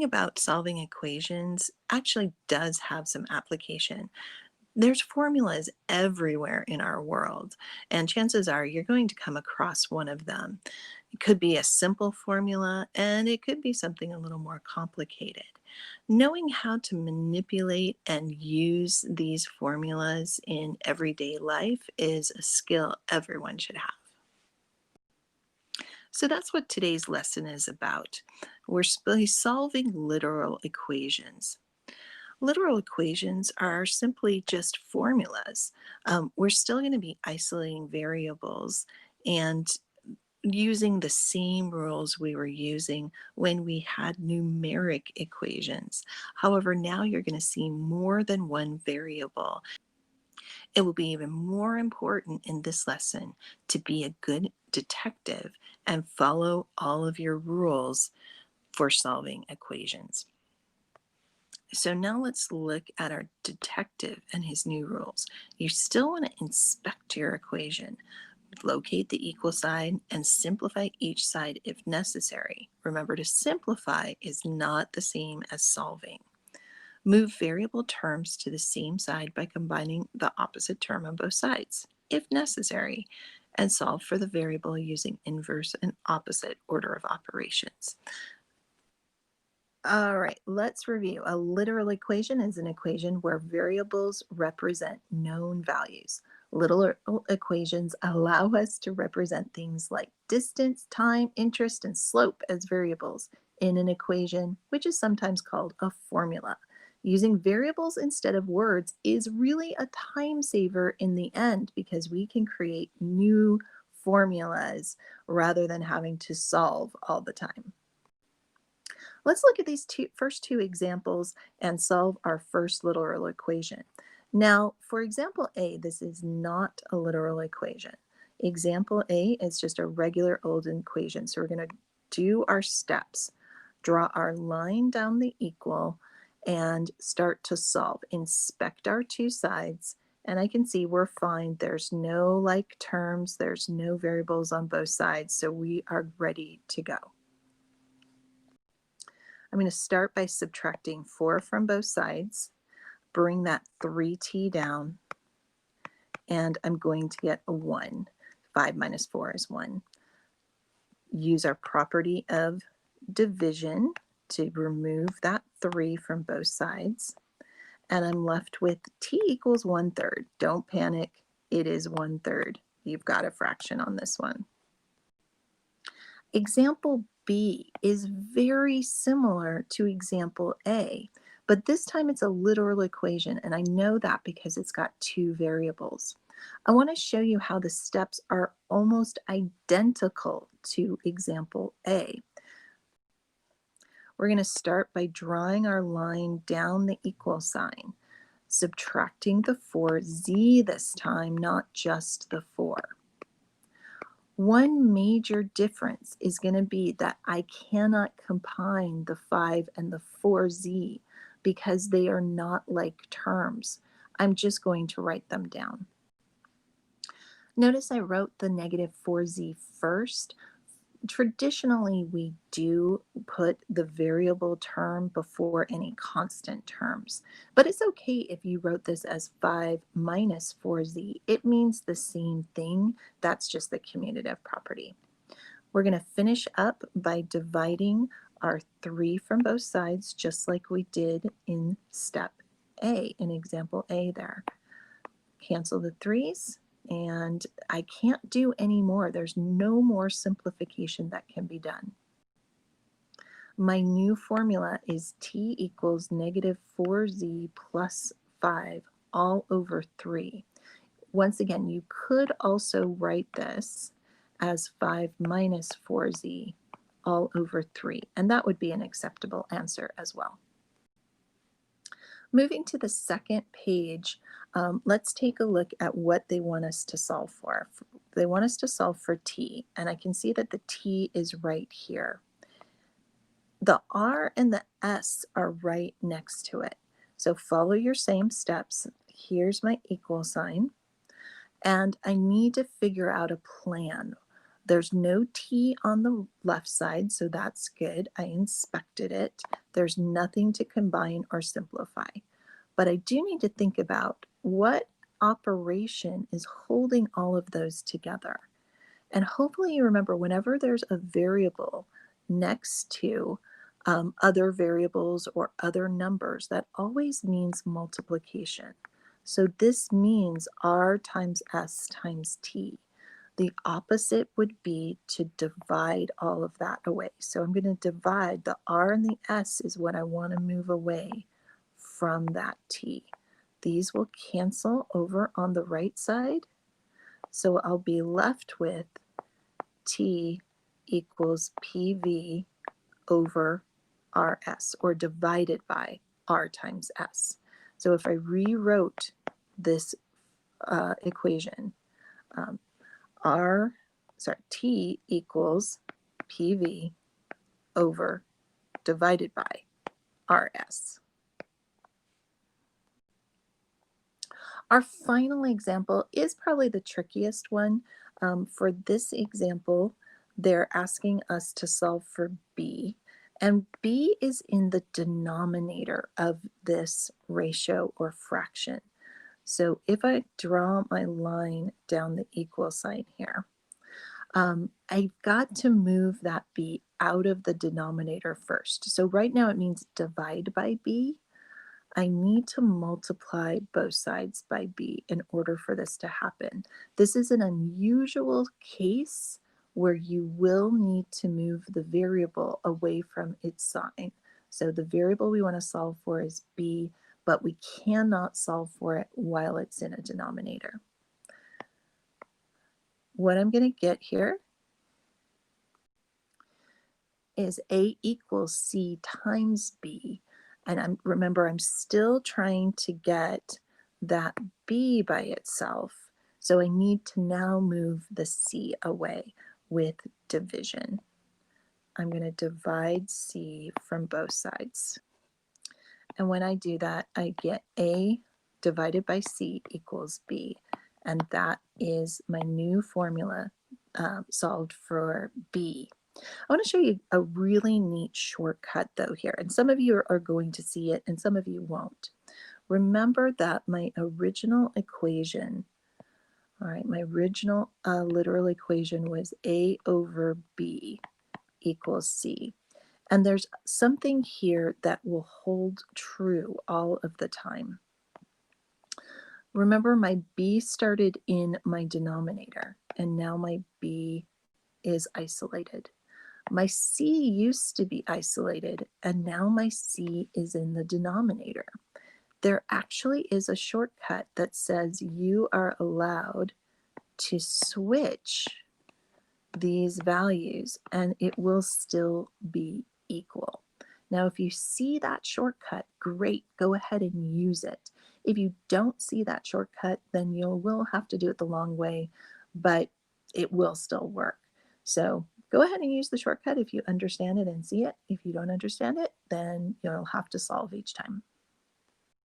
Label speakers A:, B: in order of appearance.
A: about solving equations actually does have some application. There's formulas everywhere in our world, and chances are you're going to come across one of them. It could be a simple formula, and it could be something a little more complicated. Knowing how to manipulate and use these formulas in everyday life is a skill everyone should have. So that's what today's lesson is about. We're solving literal equations. Literal equations are simply just formulas. We're still going to be isolating variables and using the same rules we were using when we had numeric equations. However, now you're going to see more than one variable. It will be even more important in this lesson to be a good detective and follow all of your rules for solving equations. So now let's look at our detective and his new rules. You still want to inspect your equation, locate the equal sign, and simplify each side if necessary. Remember, to simplify is not the same as solving. Move variable terms to the same side by combining the opposite term on both sides, if necessary, and solve for the variable using inverse and opposite order of operations. All right, let's review. A literal equation is an equation where variables represent known values. Literal equations allow us to represent things like distance, time, interest, and slope as variables in an equation, which is sometimes called a formula. Using variables instead of words is really a time saver in the end because we can create new formulas rather than having to solve all the time. Let's look at these first two examples and solve our first literal equation. Now, for example A, this is not a literal equation. Example A is just a regular old equation. So we're going to do our steps, draw our line down the equal, and start to solve. Inspect our two sides, and I can see we're fine. There's no like terms, there's no variables on both sides, so we are ready to go. I'm going to start by subtracting 4 from both sides, bring that 3t down, and I'm going to get a 1. 5 minus 4 is 1. Use our property of division to remove that 3 from both sides, and I'm left with t equals 1/3. Don't panic, it is 1/3. You've got a fraction on this one. Example B is very similar to example A, but this time it's a literal equation, and I know that because it's got two variables. I want to show you how the steps are almost identical to example A. We're going to start by drawing our line down the equal sign, subtracting the 4z this time, not just the 4. One major difference is going to be that I cannot combine the 5 and the 4z because they are not like terms. I'm just going to write them down. Notice I wrote the negative 4z first. Traditionally, we do put the variable term before any constant terms, but it's okay if you wrote this as 5 minus 4z. It means the same thing. That's just the commutative property. We're going to finish up by dividing our 3 from both sides, just like we did in step A, in example A there. Cancel the 3's. And I can't do any more. There's no more simplification that can be done. My new formula is t equals negative 4z plus 5 all over 3. Once again, you could also write this as 5 minus 4z all over 3, and that would be an acceptable answer as well. Moving to the second page, let's take a look at what they want us to solve for. They want us to solve for t, and I can see that the t is right here. The r and the s are right next to it. So follow your same steps. Here's my equal sign, and I need to figure out a plan. There's no t on the left side, so that's good. I inspected it. There's nothing to combine or simplify. But I do need to think about what operation is holding all of those together. And hopefully you remember whenever there's a variable next to other variables or other numbers, that always means multiplication. So this means r times s times t. The opposite would be to divide all of that away. So I'm going to divide the r and the s is what I want to move away from that t. These will cancel over on the right side. So I'll be left with t equals PV over RS, or divided by R times S. So if I rewrote this equation, um, T equals PV over divided by RS. Our final example is probably the trickiest one. For this example, they're asking us to solve for b, and b is in the denominator of this ratio or fraction. So if I draw my line down the equal sign here, I've got to move that b out of the denominator first. So right now it means divide by b. I need to multiply both sides by b in order for this to happen. This is an unusual case where you will need to move the variable away from its sign. So the variable we want to solve for is b, but we cannot solve for it while it's in a denominator. What I'm going to get here is a equals c times b. And remember, I'm still trying to get that b by itself. So I need to now move the c away with division. I'm going to divide c from both sides. And when I do that, I get a divided by c equals b. And that is my new formula solved for b. I want to show you a really neat shortcut though here, and some of you are going to see it and some of you won't. Remember that my original equation, all right, my original literal equation was a over b equals c. And there's something here that will hold true all of the time. Remember, my b started in my denominator, and now my b is isolated. My c used to be isolated, and now my c is in the denominator. There actually is a shortcut that says you are allowed to switch these values and it will still be equal. Now, if you see that shortcut, great, go ahead and use it. If you don't see that shortcut, then you will have to do it the long way, but it will still work. So go ahead and use the shortcut if you understand it and see it. If you don't understand it, then you'll have to solve each time.